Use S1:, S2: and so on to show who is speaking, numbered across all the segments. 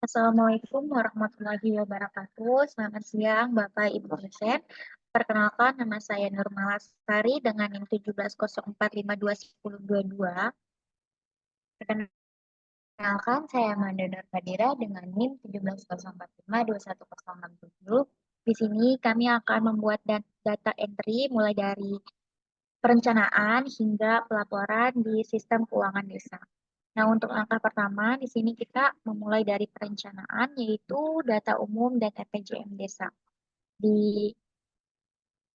S1: Assalamualaikum warahmatullahi wabarakatuh. Selamat siang, Bapak Ibu dosen. Perkenalkan, nama saya Nurmala Sari dengan NIM 1704521022. Perkenalkan, saya Amanda Nurfadira dengan NIM 1704521067. Di sini kami akan membuat data entry mulai dari perencanaan hingga pelaporan di sistem keuangan desa. Nah, untuk langkah pertama, di sini kita memulai dari perencanaan, yaitu data umum dan RPJM desa. Di,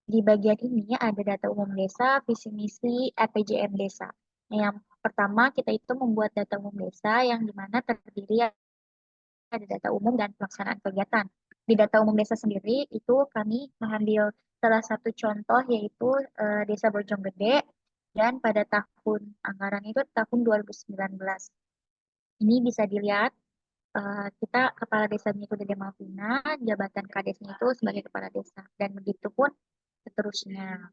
S1: di bagian ini ada data umum desa, visi misi, RPJM desa. Nah, yang pertama, kita itu membuat data umum desa yang dimana terdiri ada data umum dan pelaksanaan kegiatan. Di data umum desa sendiri, itu kami mengambil salah satu contoh, yaitu Desa Bojonggede, dan pada tahun anggaran itu tahun 2019. Ini bisa dilihat kita kepala desanya itu Dede Malvina, jabatan kadesnya itu sebagai kepala desa, dan begitu pun seterusnya.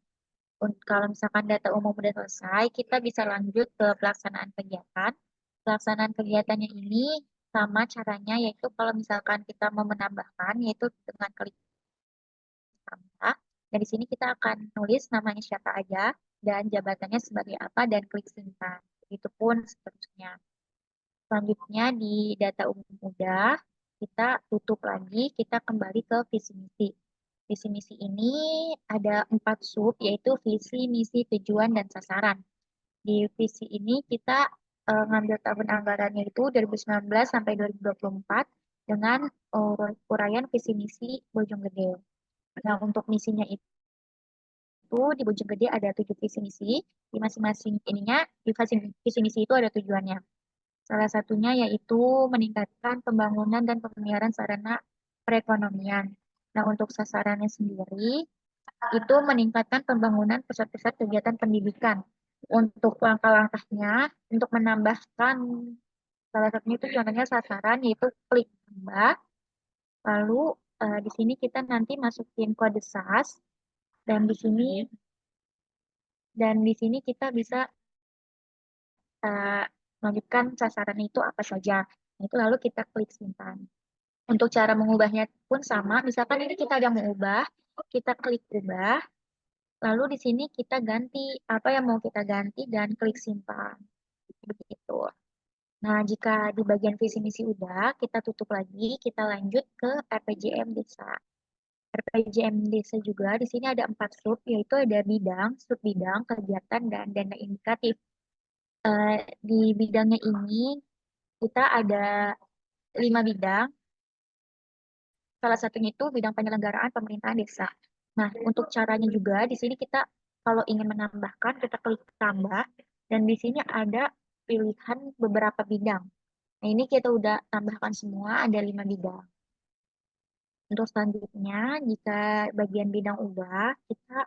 S1: Kalau misalkan data umum sudah selesai, kita bisa lanjut ke pelaksanaan kegiatan. Pelaksanaan kegiatannya ini sama caranya, yaitu kalau misalkan kita mau menambahkan, yaitu dengan klik tambah. Dan di sini kita akan nulis namanya siapa aja, dan jabatannya sebagai apa, dan klik simpan. Begitupun seterusnya. Selanjutnya di data umum udah, kita tutup lagi, kita kembali ke visi misi. Visi misi ini ada 4 sub, yaitu visi, misi, tujuan, dan sasaran. Di visi ini kita ngambil tahun anggarannya itu 2019 sampai 2024 dengan uraian visi misi Bojonggede. Nah, untuk misinya itu di Bojonggede ada 7 visi misi, di masing-masing ininya, di visi misi itu ada tujuannya. Salah satunya yaitu meningkatkan pembangunan dan pemeliharaan sarana perekonomian. Nah, untuk sasarannya sendiri, itu meningkatkan pembangunan pusat-pusat kegiatan pendidikan. Untuk langkah-langkahnya, untuk menambahkan salah satunya itu contohnya sasaran, yaitu klik tambah. Lalu di sini kita nanti masukin kode SAS, dan di sini kita bisa uh, melanjutkan sasaran itu apa saja. Nah, itu lalu kita klik simpan. Untuk cara mengubahnya pun sama. Misalkan ini kita ada mau ubah, kita klik ubah. Lalu di sini kita ganti apa yang mau kita ganti dan klik simpan. Begitu. Nah, jika di bagian visi misi udah, kita tutup lagi, kita lanjut ke RPJM desa. RPJM desa juga di sini ada 4 sub, yaitu ada bidang, sub bidang, kegiatan, dan dana indikatif. Eh, di bidangnya ini kita ada 5 bidang. Salah satunya itu bidang penyelenggaraan pemerintahan desa. Nah, untuk caranya juga di sini kita kalau ingin menambahkan kita klik tambah, dan di sini ada pilihan beberapa bidang. Nah, ini kita udah tambahkan semua ada 5 bidang. Untuk selanjutnya, jika bagian bidang udah, kita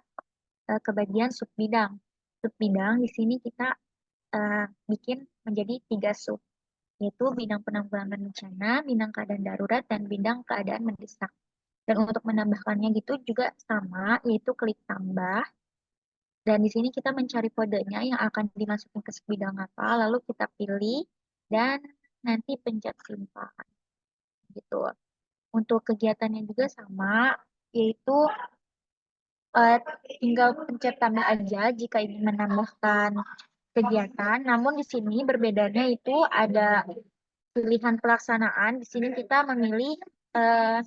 S1: ke bagian sub bidang. Sub bidang di sini kita bikin menjadi 3 sub, yaitu bidang penanggulangan bencana, bidang keadaan darurat, dan bidang keadaan mendesak. Dan untuk menambahkannya gitu juga sama, yaitu klik tambah. Dan di sini kita mencari kodenya yang akan dimasukin ke bidang apa, lalu kita pilih, dan nanti pencet simpan. Gitu. Untuk kegiatannya juga sama, yaitu eh, tinggal pencet tambah aja jika ingin menambahkan kegiatan. Namun di sini berbedanya itu ada pilihan pelaksanaan. Di sini kita memilih eh,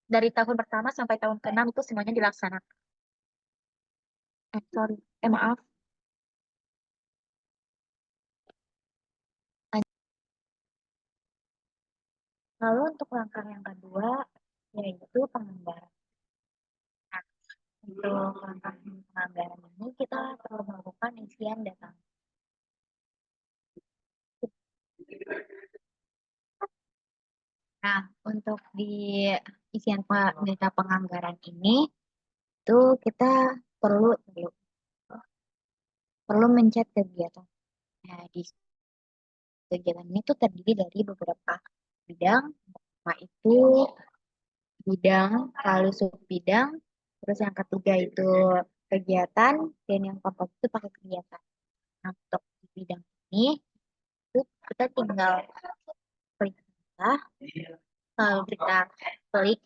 S1: dari tahun pertama sampai tahun ke-6 itu semuanya dilaksanakan. Sorry, maaf. Lalu untuk langkah yang kedua, yaitu penganggaran. Nah, untuk langkah penganggaran ini kita perlu melakukan isian data. Nah, untuk di isian data penganggaran ini, itu kita perlu perlu perlu mencet kegiatan. Nah, di kegiatan ini tuh terdiri dari beberapa bidang, yaitu bidang, lalu sub bidang, Terus yang ketiga itu kegiatan, dan yang keempat itu pakai kegiatan. Nah, untuk di bidang ini, itu kita tinggal klik lah, lalu kita klik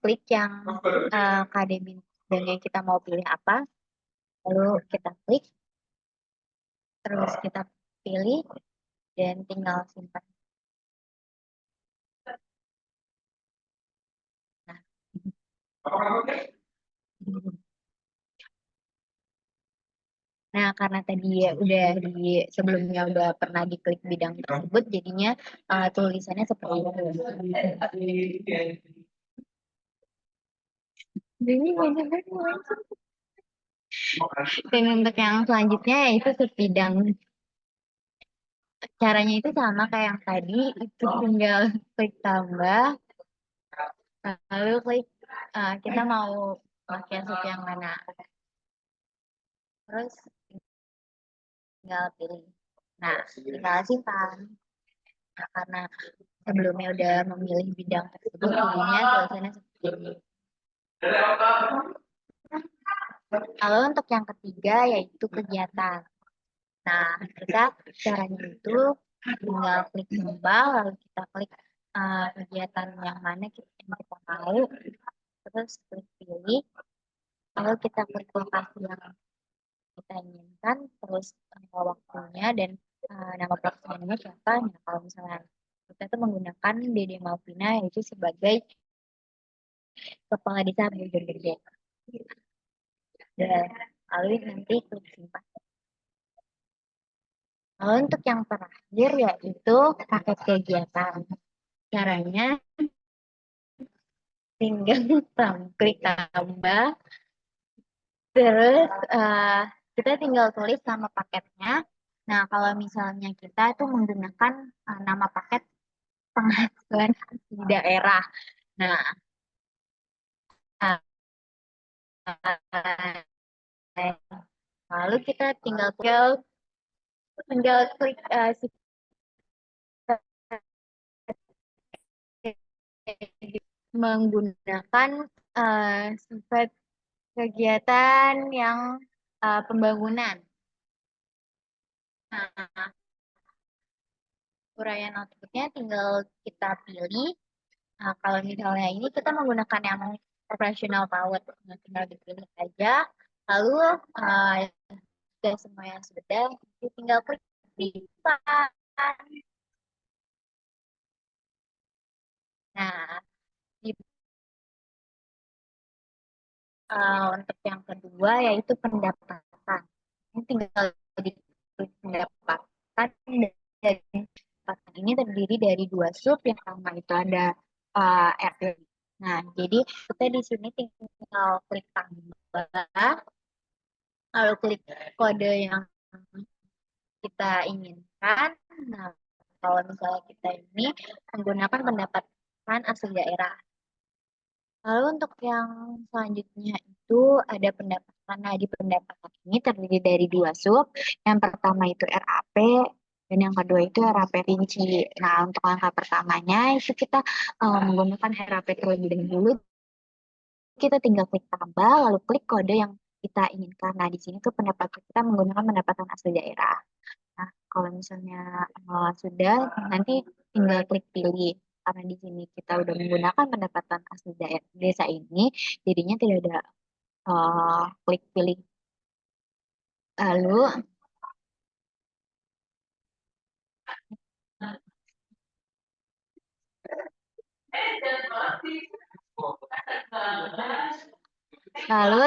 S1: klik yang akademi dan yang kita mau pilih apa, lalu kita klik, terus kita pilih, dan tinggal simpan. Nah, nah, karena tadi ya udah sebelumnya udah pernah diklik bidang tersebut, jadinya tulisannya seperti itu. Jadi banyak banget. Dan untuk yang selanjutnya yaitu sebidang. Caranya itu sama kayak yang tadi, itu tinggal klik tambah, lalu klik kita mau pakai sup yang mana. Terus tinggal pilih. Nah, tinggal simpan. Nah, karena sebelumnya udah memilih bidang tersebut, jadinya tulisannya seperti ini. Lalu untuk yang ketiga yaitu kegiatan. Nah, kita caranya itu tinggal klik tombol, lalu kita klik kegiatan yang mana yang kita mau, terus klik pilih, lalu kita klik lokasi yang kita inginkan, terus waktunya dan nama pelaksanaannya siapa. Nah, kalau misalnya kita tuh menggunakan Dede Malvina yaitu sebagai kepala desa Bojonegoro. Dan lalu nanti klik simpan. Lalu untuk yang terakhir yaitu paket kegiatan. Caranya tinggal klik tambah, terus kita tinggal tulis nama paketnya. Nah, kalau misalnya kita itu menggunakan nama paket penghasilan di daerah. Nah, lalu kita tinggal klik menggunakan sifat kegiatan yang pembangunan. Nah, uraian outputnya tinggal kita pilih. Nah, kalau misalnya ini kita menggunakan yang operational power, nah, tinggal dipilih aja. Lalu jika semua yang sudah, tinggal klik di depan. Nah, di, untuk yang kedua yaitu pendapatan. Ini tinggal di pendapatan, dan pendapatan ini terdiri dari dua sub. Yang pertama itu ada RP. Nah, jadi kita di sini tinggal klik tambah, lalu klik kode yang kita inginkan. Nah, kalau misalnya kita ini menggunakan pendapatan asli daerah. Lalu untuk yang selanjutnya itu ada pendapatan. Nah, di pendapatan ini terdiri dari dua sub. Yang pertama itu RAP, dan yang kedua itu RAP rinci. Nah, untuk langkah pertamanya itu kita menggunakan RAP terlebih dahulu. Kita tinggal klik tambah, lalu klik kode yang kita inginkan. Nah, di sini tuh pendapatan kita menggunakan pendapatan asli daerah. Nah, kalau misalnya sudah, nanti tinggal klik pilih. Karena di sini kita udah menggunakan pendapatan asli desa ini, jadinya tidak ada klik pilih. Lalu,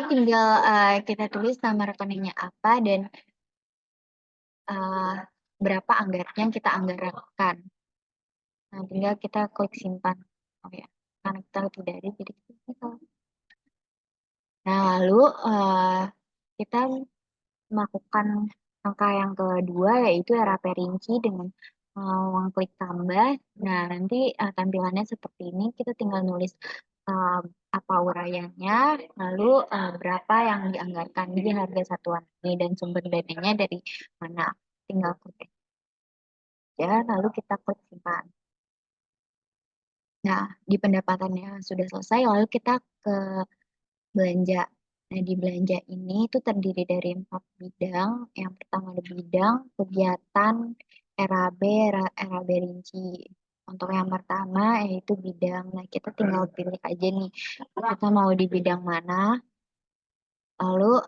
S1: tinggal kita tulis nama rekeningnya apa dan uh, berapa anggaran yang kita anggarkan. Nah, tinggal kita klik simpan. Oh ya, karena kita lebih dari, jadi kita. Nah, lalu kita melakukan langkah yang kedua yaitu RAP rinci dengan mengklik tambah. Nah, nanti tampilannya seperti ini. Kita tinggal nulis apa uraiannya, lalu berapa yang dianggarkan di harga satuan ini, dan sumber dananya dari mana. Tinggal klik aja, lalu kita klik simpan. Nah, di pendapatannya sudah selesai, lalu kita ke
S2: belanja. Nah, di belanja ini itu terdiri dari 4 bidang. Yang pertama ada bidang kegiatan RAB, RAB rinci. Untuk yang pertama yaitu bidang. Nah, kita tinggal pilih aja nih, kita mau di bidang mana. Lalu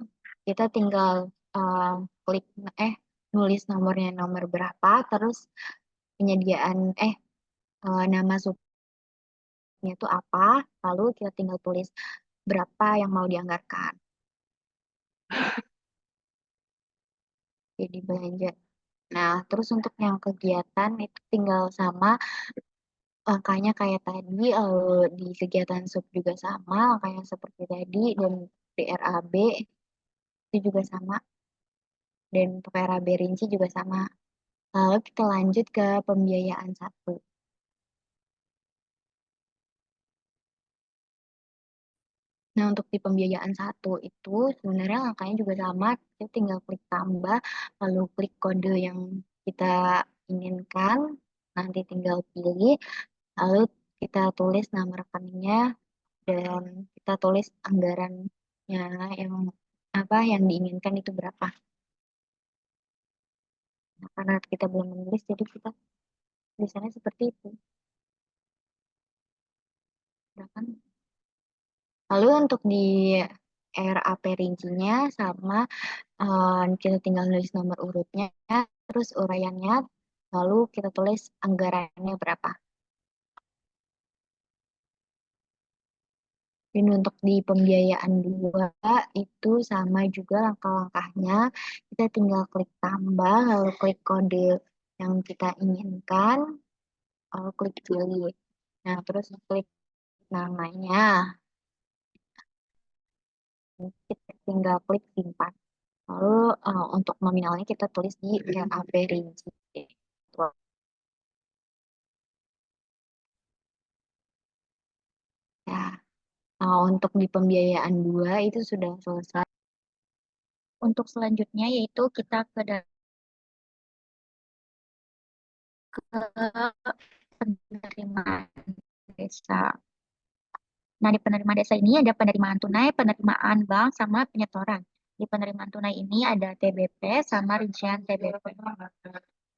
S2: kita tinggal uh, klik eh nulis nomornya nomor berapa, terus penyediaan nama subnya itu apa, lalu kita tinggal tulis berapa yang mau dianggarkan. Jadi belanja. Nah, terus untuk yang kegiatan itu tinggal sama angkanya kayak tadi, di kegiatan sub juga sama, angkanya seperti tadi, dan di RAB itu juga sama, dan untuk RAB rinci juga sama. Lalu kita lanjut ke pembiayaan satu. Nah, untuk di pembiayaan satu itu sebenarnya angkanya juga sama, kita tinggal klik tambah, lalu klik kode yang kita inginkan, nanti tinggal pilih, lalu kita tulis nama rekeningnya, dan kita tulis anggarannya yang apa yang diinginkan itu berapa. Nah, karena kita belum menulis, jadi kita tulisannya seperti itu. Ya kan? Lalu untuk di RAP rincinya sama, kita tinggal nulis nomor urutnya, terus uraiannya, lalu kita tulis anggarannya berapa. Dan untuk di pembiayaan dua itu sama juga langkah-langkahnya. Kita tinggal klik tambah, lalu klik kode yang kita inginkan, lalu klik pilih. Nah, terus klik namanya, kita tinggal klik simpan. Lalu untuk nominalnya kita tulis di RAP rinci. Ya, untuk di pembiayaan dua itu sudah selesai.
S1: Untuk selanjutnya yaitu kita ke penerimaan desa. Nah, di penerimaan desa ini ada penerimaan tunai, penerimaan bank, sama penyetoran. Di penerimaan tunai ini ada TBP sama rincian TBP.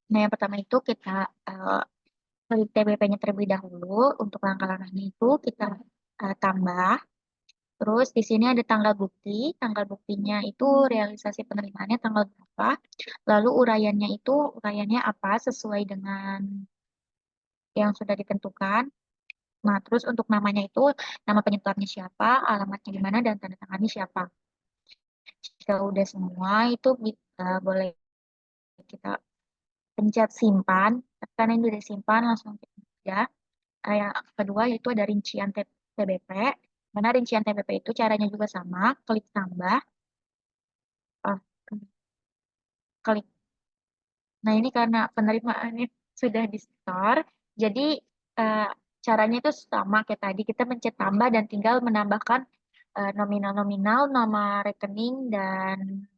S1: Nah, yang pertama itu kita klik TBP-nya terlebih dahulu. Untuk langkah-langkahnya itu kita tambah. Terus di sini ada tanggal bukti. Tanggal buktinya itu realisasi penerimaannya tanggal berapa. Lalu uraiannya apa sesuai dengan yang sudah ditentukan. Nah, terus untuk namanya itu nama penyetornya siapa, alamatnya di mana, dan tanda tangannya siapa. Jika udah semua itu boleh kita pencet simpan. Karena ini udah simpan, langsung kita ya. Yang kedua yaitu ada rincian TBP. Mana rincian TBP itu caranya juga sama, klik tambah, eh, klik. Nah, ini karena penerimaannya sudah di store, jadi eh, caranya itu sama kayak tadi. Kita mencet tambah dan tinggal menambahkan nominal-nominal, nama rekening, dan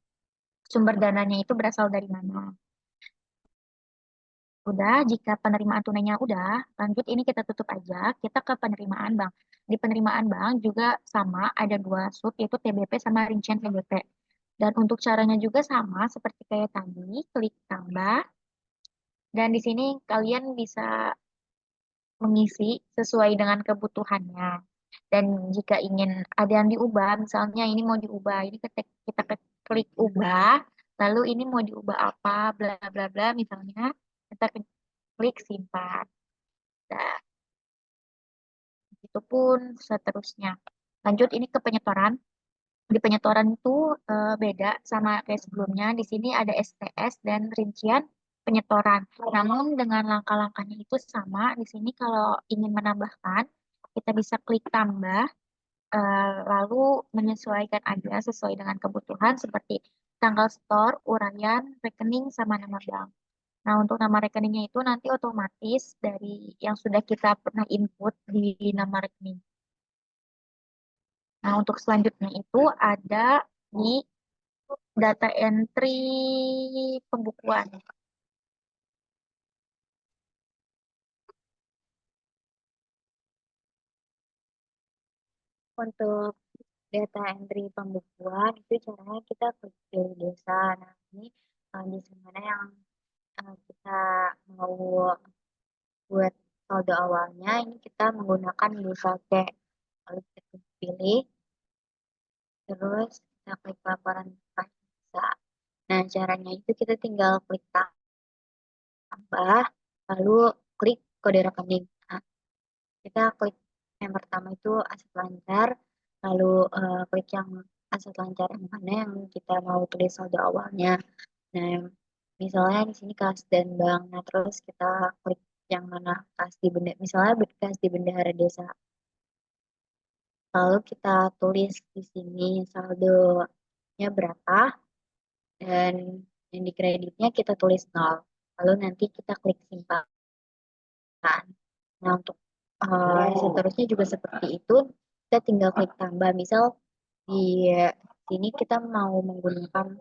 S1: sumber dananya itu berasal dari mana. Udah, jika penerimaan tunainya udah, lanjut ini kita tutup aja. Kita ke penerimaan bank. Di penerimaan bank juga sama, ada dua sub, yaitu TBP sama rincian TBP. Dan untuk caranya juga sama, seperti kayak tadi, klik tambah. Dan di sini kalian bisa mengisi sesuai dengan kebutuhannya. Dan jika ingin ada yang diubah, misalnya ini mau diubah, ini kita klik ubah, lalu ini mau diubah apa, bla bla bla, misalnya kita klik simpan. Nah, itu pun seterusnya. Lanjut ini ke penyetoran. Di penyetoran itu beda sama kayak sebelumnya. Di sini ada STS dan rincian penyetoran. Namun dengan langkah-langkahnya itu sama. Di sini kalau ingin menambahkan, kita bisa klik tambah, lalu menyesuaikan aja sesuai dengan kebutuhan seperti tanggal store, uraian, rekening, sama nama bank. Nah, untuk nama rekeningnya itu nanti otomatis dari yang sudah kita pernah input di nama rekening. Nah, untuk selanjutnya itu ada di data entry pembukuan. Untuk
S2: data entry pembukuan itu caranya kita klik pilih desa. Nah, ini desa mana yang kita mau buat saldo awalnya, ini kita menggunakan desa C. Lalu kita pilih, terus kita klik laporan pas desa. Nah, caranya itu kita tinggal klik tambah, lalu klik kode rekening. Nah, kita klik yang pertama itu aset lancar, lalu klik yang aset lancar yang mana yang kita mau tulis saldo awalnya. Nah, misalnya di sini kas dan bank. Nah, terus kita klik yang mana kas di benda, misalnya kas di bendahara desa. Lalu kita tulis di sini saldonya berapa dan yang di kreditnya kita tulis nol. Lalu nanti kita klik simpan. Nah, untuk seterusnya juga seperti itu. Kita tinggal klik tambah. Misal di sini kita mau menggunakan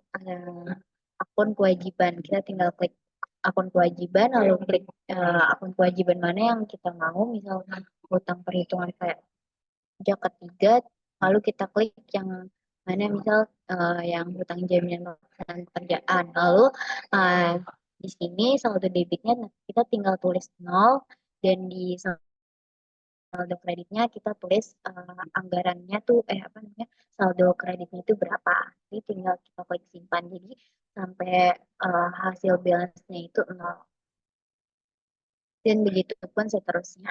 S2: akun kewajiban. Kita tinggal klik akun kewajiban, lalu klik akun kewajiban mana yang kita mau. Misal utang perhitungan kayak pajak ketiga, lalu kita klik yang mana misal yang hutang jaminan masa pekerjaan. Lalu uh, di sini saldo debitnya kita tinggal tulis nol dan di saldo kreditnya kita tulis anggarannya tuh apa namanya saldo kreditnya itu berapa. Jadi tinggal kita klik simpan. Jadi sampai hasil balance-nya itu nol. Dan begitu pun seterusnya.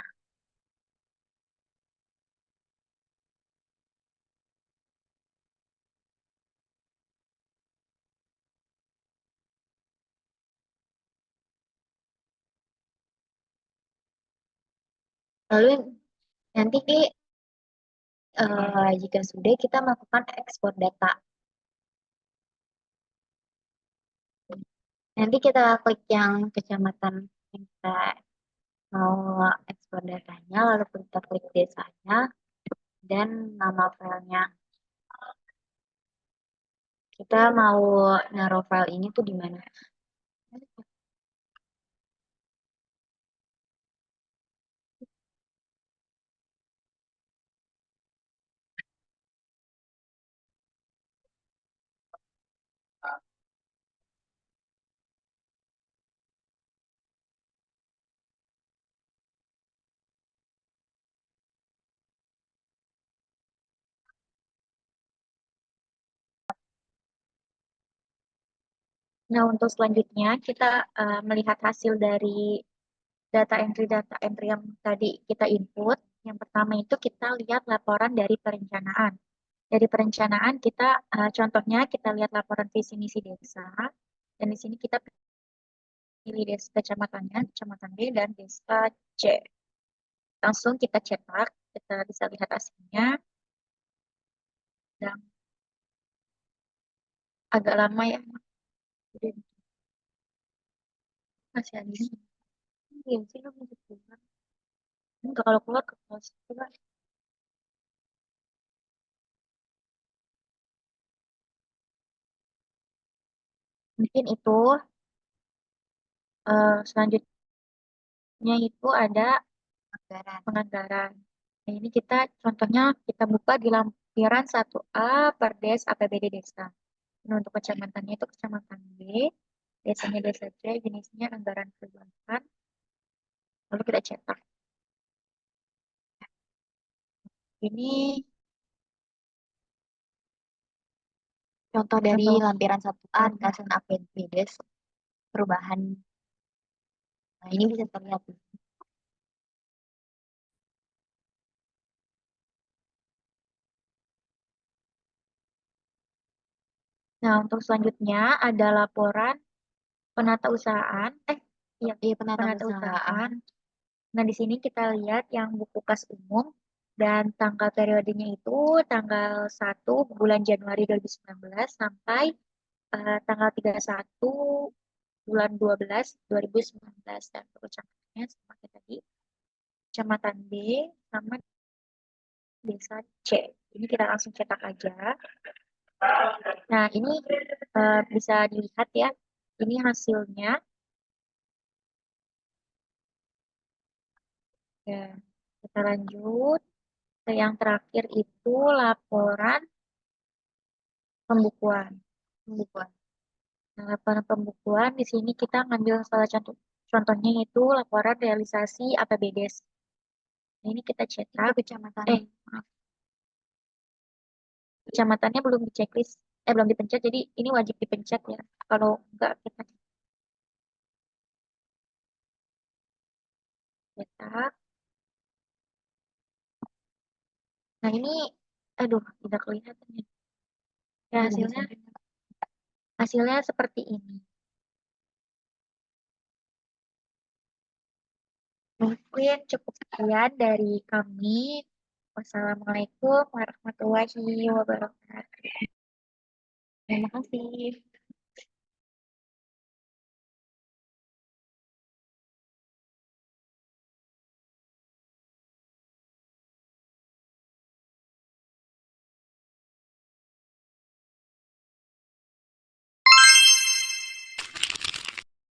S2: Lalu nanti jika sudah kita melakukan ekspor data. Nanti kita klik yang kecamatan yang kita mau ekspor datanya, lalu kita klik desanya dan nama filenya. Kita mau naruh file ini tuh di mana?
S1: Nah, untuk selanjutnya kita melihat hasil dari data entry yang tadi kita input. Yang pertama itu kita lihat laporan dari perencanaan. Dari perencanaan kita contohnya kita lihat laporan visi misi desa dan di sini kita pilih desa kecamatannya, kecamatan B dan desa C. Langsung kita cetak, kita bisa lihat hasilnya dan agak lama ya. Jadi, masih ada ini. Iya sih lo bisa keluar. Enggak kalau keluar ke kelas coba. Mungkin itu selanjutnya itu ada
S2: Anggaran.
S1: penganggaran. Nah, ini kita contohnya kita buka di lampiran 1A per des APBD desa. Nah, untuk kecamatannya itu kecamatan B, desanya desa C, jenisnya anggaran perubahan, lalu kita cetak. Ini
S2: Contoh dari
S1: contoh
S2: lampiran 1A Kasan APBDes perubahan. Nah, ini bisa terlihat.
S1: Nah, untuk selanjutnya ada laporan penata usahaan. Iya,
S2: Iya, penata
S1: penata usahaan.
S2: usahaan.
S1: Nah, di sini kita lihat yang buku kas umum dan tanggal periodenya itu tanggal 1 bulan Januari 2019 sampai tanggal 31 bulan 12 2019 dan kecamatannya sama kayak tadi, kecamatan B sama desa C. Ini kita langsung cetak aja. Nah, ini bisa dilihat ya. Ini hasilnya. Ya, kita lanjut. Yang terakhir itu laporan pembukuan.
S2: Pembukuan.
S1: Nah, laporan pembukuan di sini kita ngambil salah contoh contohnya itu laporan realisasi APBDes. Nah, ini kita
S2: Itu
S1: cetak.
S2: kecamatan.
S1: Maaf, kecamatannya belum diceklis, belum dipencet, jadi ini wajib dipencet ya. Kalau enggak kita cetak. Nah, ini, aduh, tidak kelihatan ya. Ya,
S2: Belum bisa.
S1: hasilnya seperti ini. Mungkin cukup sekian dari kami. Wassalamualaikum warahmatullahi wabarakatuh.
S2: Terima kasih.